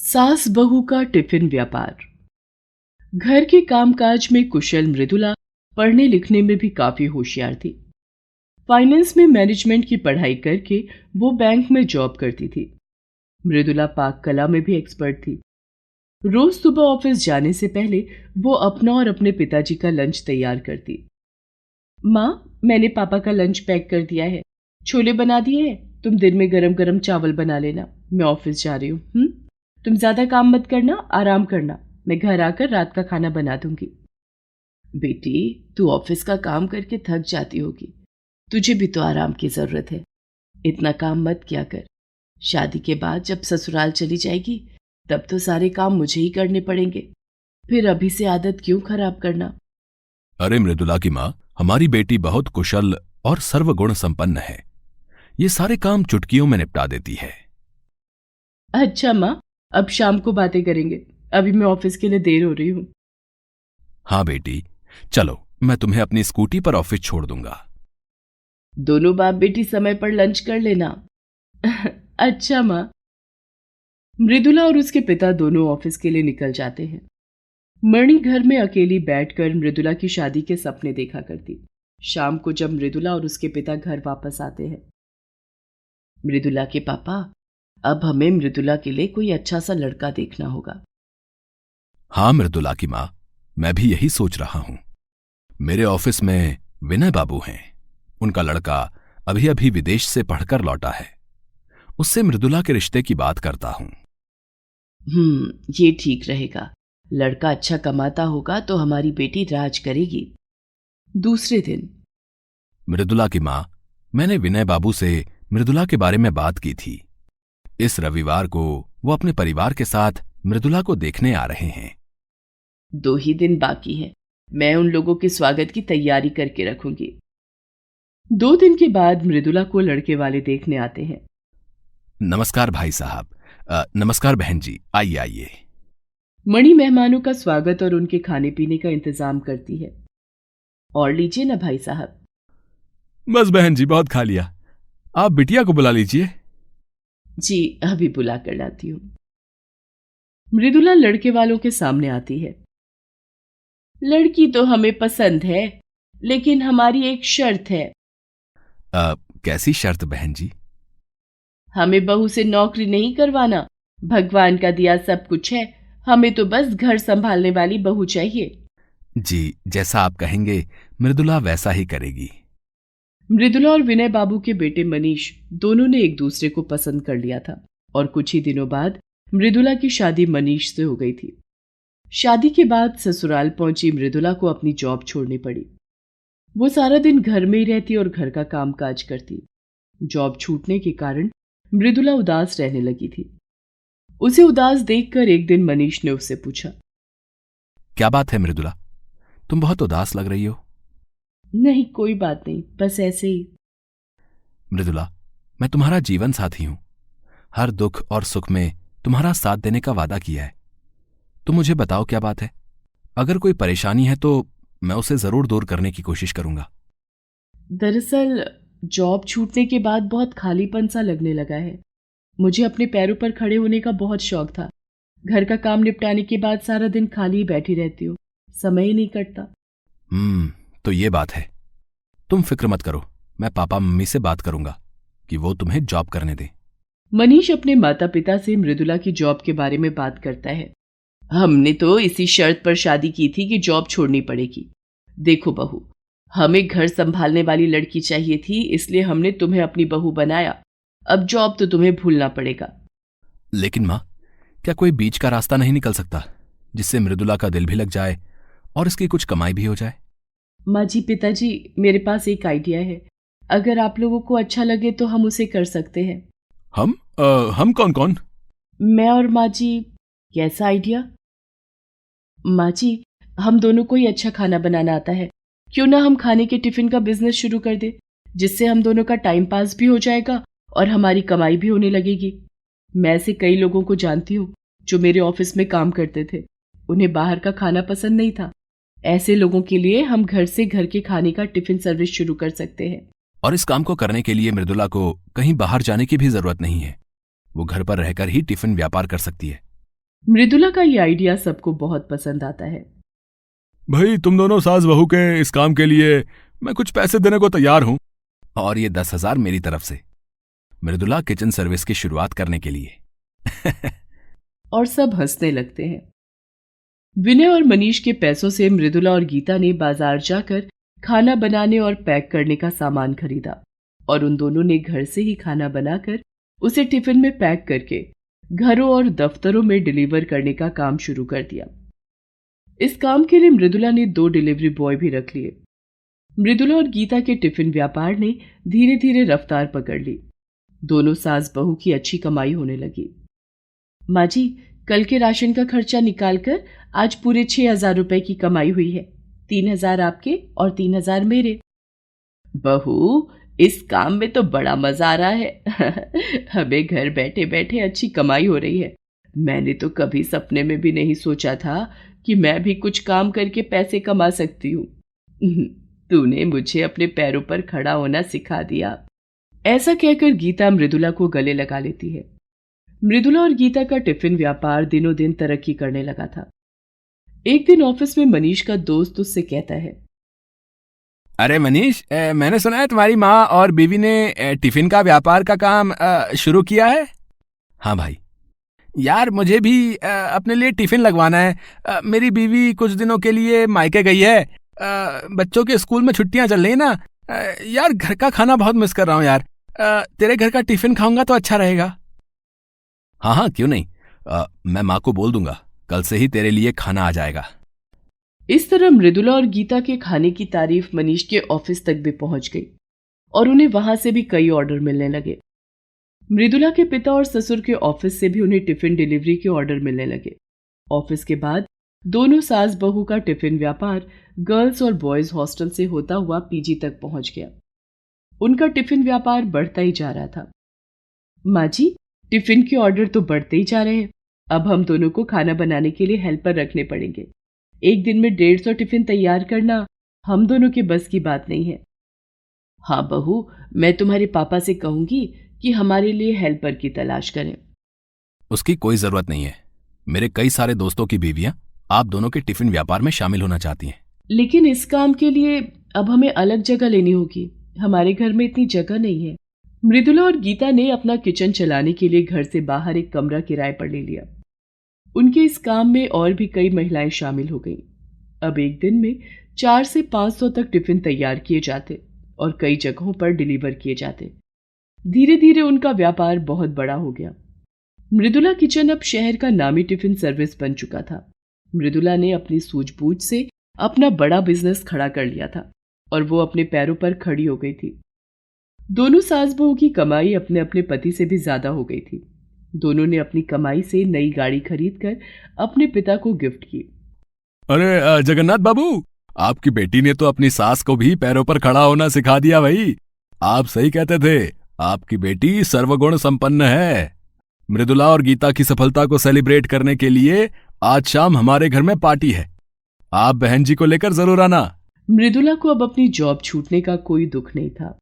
सास बहू का टिफिन व्यापार। घर के कामकाज में कुशल मृदुला पढ़ने लिखने में भी काफी होशियार थी। फाइनेंस में मैनेजमेंट की पढ़ाई करके वो बैंक में जॉब करती थी। मृदुला पाक कला में भी एक्सपर्ट थी। रोज सुबह ऑफिस जाने से पहले वो अपना और अपने पिताजी का लंच तैयार करती। माँ, मैंने पापा का लंच पैक कर दिया है, छोले बना दिए हैं, तुम दिन में गरम गरम चावल बना लेना, मैं ऑफिस जा रही हूँ। तुम ज्यादा काम मत करना, आराम करना, मैं घर आकर रात का खाना बना दूंगी। बेटी, तू ऑफिस का काम करके थक जाती होगी, तुझे भी तो आराम की जरूरत है। इतना काम मत किया कर। शादी के बाद जब ससुराल चली जाएगी तब तो सारे काम मुझे ही करने पड़ेंगे, फिर अभी से आदत क्यों खराब करना। अरे मृदुला की माँ, हमारी बेटी बहुत कुशल और सर्वगुण संपन्न है। ये सारे काम चुटकियों में निपटा देती है। अच्छा माँ, अब शाम को बातें करेंगे, अभी मैं ऑफिस के लिए देर हो रही हूँ। हाँ बेटी, चलो मैं तुम्हें अपनी स्कूटी पर ऑफिस छोड़ दूंगा। दोनों बाप बेटी समय पर लंच कर लेना। अच्छा माँ। मृदुला और उसके पिता दोनों ऑफिस के लिए निकल जाते हैं। मणि घर में अकेली बैठकर मृदुला की शादी के सपने देखा करती। शाम को जब मृदुला और उसके पिता घर वापस आते हैं, मृदुला के पापा, अब हमें मृदुला के लिए कोई अच्छा सा लड़का देखना होगा। हाँ मृदुला की माँ, मैं भी यही सोच रहा हूं। मेरे ऑफिस में विनय बाबू हैं। उनका लड़का अभी अभी विदेश से पढ़कर लौटा है। उससे मृदुला के रिश्ते की बात करता हूं। ये ठीक रहेगा। लड़का अच्छा कमाता होगा तो हमारी बेटी राज करेगी। दूसरे दिन। मृदुला की माँ, मैंने विनय बाबू से मृदुला के बारे में बात की थी। इस रविवार को वो अपने परिवार के साथ मृदुला को देखने आ रहे हैं। 2 ही दिन बाकी हैं। मैं उन लोगों के स्वागत की तैयारी करके रखूंगी। 2 दिन के बाद मृदुला को लड़के वाले देखने आते हैं। नमस्कार भाई साहब। नमस्कार बहन जी, आइए आइए। मणि मेहमानों का स्वागत और उनके खाने पीने का इंतजाम करती है। और लीजिए ना भाई साहब। बस बहन जी, बहुत खा लिया। आप बिटिया को बुला लीजिए। जी, अभी बुला कर लाती हूँ। मृदुला लड़के वालों के सामने आती है। लड़की तो हमें पसंद है, लेकिन हमारी एक शर्त है। कैसी शर्त बहन जी? हमें बहू से नौकरी नहीं करवाना। भगवान का दिया सब कुछ है, हमें तो बस घर संभालने वाली बहू चाहिए। जी, जैसा आप कहेंगे मृदुला वैसा ही करेगी। मृदुला और विनय बाबू के बेटे मनीष दोनों ने एक दूसरे को पसंद कर लिया था और कुछ ही दिनों बाद मृदुला की शादी मनीष से हो गई थी। शादी के बाद ससुराल पहुंची मृदुला को अपनी जॉब छोड़नी पड़ी। वो सारा दिन घर में ही रहती और घर का कामकाज करती। जॉब छूटने के कारण मृदुला उदास रहने लगी थी। उसे उदास देखकर एक दिन मनीष ने उससे पूछा, क्या बात है मृदुला, तुम बहुत उदास लग रही हो। नहीं, कोई बात नहीं, बस ऐसे ही। मृदुला, मैं तुम्हारा जीवन साथी हूं। हर दुख और सुख में तुम्हारा साथ देने का वादा किया है। तुम मुझे बताओ क्या बात है। अगर कोई परेशानी है तो मैं उसे जरूर दूर करने की कोशिश करूंगा। दरअसल जॉब छूटने के बाद बहुत खालीपन सा लगने लगा है। मुझे अपने पैरों पर खड़े होने का बहुत शौक था। घर का काम निपटाने के बाद सारा दिन खाली ही बैठी रहती हूँ, समय ही नहीं कटता। तो ये बात है। तुम फिक्र मत करो, मैं पापा मम्मी से बात करूंगा कि वो तुम्हें जॉब करने दें। मनीष अपने माता पिता से मृदुला की जॉब के बारे में बात करता है। हमने तो इसी शर्त पर शादी की थी कि जॉब छोड़नी पड़ेगी। देखो बहू, हमें घर संभालने वाली लड़की चाहिए थी, इसलिए हमने तुम्हें अपनी बहू बनाया। अब जॉब तो तुम्हें भूलना पड़ेगा। लेकिन माँ, क्या कोई बीच का रास्ता नहीं निकल सकता जिससे मृदुला का दिल भी लग जाए और इसकी कुछ कमाई भी हो जाए? माँ जी, पिताजी, मेरे पास एक आइडिया है। अगर आप लोगों को अच्छा लगे तो हम उसे कर सकते हैं। हम कौन कौन? मैं और माँ जी। कैसा आइडिया? माँ जी, हम दोनों को ही अच्छा खाना बनाना आता है। क्यों ना हम खाने के टिफिन का बिजनेस शुरू कर दे, जिससे हम दोनों का टाइम पास भी हो जाएगा और हमारी कमाई भी होने लगेगी। मैं ऐसे कई लोगों को जानती हूँ जो मेरे ऑफिस में काम करते थे। उन्हें बाहर का खाना पसंद नहीं था। ऐसे लोगों के लिए हम घर से घर के खाने का टिफिन सर्विस शुरू कर सकते हैं। और इस काम को करने के लिए मृदुला को कहीं बाहर जाने की भी जरूरत नहीं है। वो घर पर रहकर ही टिफिन व्यापार कर सकती है। मृदुला का ये आइडिया सबको बहुत पसंद आता है। भाई तुम दोनों सास बहू के इस काम के लिए मैं कुछ पैसे देने को तैयार हूं, और ये 10,000 मेरी तरफ से मृदुला किचन सर्विस की शुरुआत करने के लिए। और सब हंसने लगते हैं। विनय और मनीष के पैसों से मृदुला और गीता ने बाजार जाकर खाना बनाने और पैक करने का सामान खरीदा और उन दोनों ने घर से ही खाना बनाकर उसे टिफिन में पैक करके घरों और दफ्तरों में डिलीवर करने का काम शुरू कर दिया। इस काम के लिए मृदुला ने 2 डिलीवरी बॉय भी रख लिए। मृदुला और गीता के टिफिन व्यापार ने धीरे धीरे रफ्तार पकड़ ली। दोनों सास बहू की अच्छी कमाई होने लगी। माँ जी, कल के राशन का खर्चा निकालकर आज पूरे 6,000 रुपए की कमाई हुई है। 3,000 आपके और 3,000 मेरे। बहू, इस काम में तो बड़ा मजा आ रहा है। हमें घर बैठे बैठे अच्छी कमाई हो रही है। मैंने तो कभी सपने में भी नहीं सोचा था कि मैं भी कुछ काम करके पैसे कमा सकती हूँ। तूने मुझे अपने पैरों पर खड़ा होना सिखा दिया। ऐसा कहकर गीता मृदुला को गले लगा लेती है। मृदुला और गीता का टिफिन व्यापार दिनों दिन तरक्की करने लगा था। एक दिन ऑफिस में मनीष का दोस्त उससे कहता है, अरे मनीष, मैंने सुना है तुम्हारी माँ और बीवी ने टिफिन का व्यापार का काम शुरू किया है। हाँ भाई, यार मुझे भी अपने लिए टिफिन लगवाना है। मेरी बीवी कुछ दिनों के लिए मायके गई है। बच्चों के स्कूल में छुट्टियां चल रही ना। यार घर का खाना बहुत मिस कर रहा हूँ यार। तेरे घर का टिफिन खाऊंगा तो अच्छा रहेगा। हाँ हाँ, क्यों नहीं। मैं माँ को बोल दूंगा, कल से ही तेरे लिए खाना आ जाएगा। इस तरह मृदुला और गीता के खाने की तारीफ मनीष के ऑफिस तक भी पहुंच गई और उन्हें वहां से भी कई ऑर्डर मिलने लगे। मृदुला के पिता और ससुर के ऑफिस से भी उन्हें टिफिन डिलीवरी के ऑर्डर मिलने लगे। ऑफिस के बाद दोनों सास बहू का टिफिन व्यापार गर्ल्स और बॉयज हॉस्टल से होता हुआ पीजी तक पहुंच गया। उनका टिफिन व्यापार बढ़ता ही जा रहा था। माँ जी, टिफिन के ऑर्डर तो बढ़ते ही जा रहे हैं। अब हम दोनों को खाना बनाने के लिए हेल्पर रखने पड़ेंगे। एक दिन में 150 टिफिन तैयार करना हम दोनों के बस की बात नहीं है। हाँ बहू, मैं तुम्हारे पापा से कहूंगी कि हमारे लिए हेल्पर की तलाश करें। उसकी कोई जरूरत नहीं है। मेरे कई सारे दोस्तों की बीवियां आप दोनों के टिफिन व्यापार में शामिल होना चाहती हैं। लेकिन इस काम के लिए अब हमें अलग जगह लेनी होगी। हमारे घर में इतनी जगह नहीं है। मृदुला और गीता ने अपना किचन चलाने के लिए घर से बाहर एक कमरा किराए पर ले लिया। उनके इस काम में और भी कई महिलाएं शामिल हो गईं। अब एक दिन में 400 से 500 तक टिफिन तैयार किए जाते और कई जगहों पर डिलीवर किए जाते। धीरे धीरे उनका व्यापार बहुत बड़ा हो गया। मृदुला किचन अब शहर का नामी टिफिन सर्विस बन चुका था। मृदुला ने अपनी सूझबूझ से अपना बड़ा बिजनेस खड़ा कर लिया था और वो अपने पैरों पर खड़ी हो गई थी। दोनों सास बहू की कमाई अपने अपने पति से भी ज्यादा हो गई थी। दोनों ने अपनी कमाई से नई गाड़ी खरीदकर अपने पिता को गिफ्ट की। अरे जगन्नाथ बाबू, आपकी बेटी ने तो अपनी सास को भी पैरों पर खड़ा होना सिखा दिया भाई। आप सही कहते थे, आपकी बेटी सर्वगुण संपन्न है। मृदुला और गीता की सफलता को सेलिब्रेट करने के लिए आज शाम हमारे घर में पार्टी है। आप बहन जी को लेकर जरूर आना। मृदुला को अब अपनी जॉब छूटने का कोई दुख नहीं था।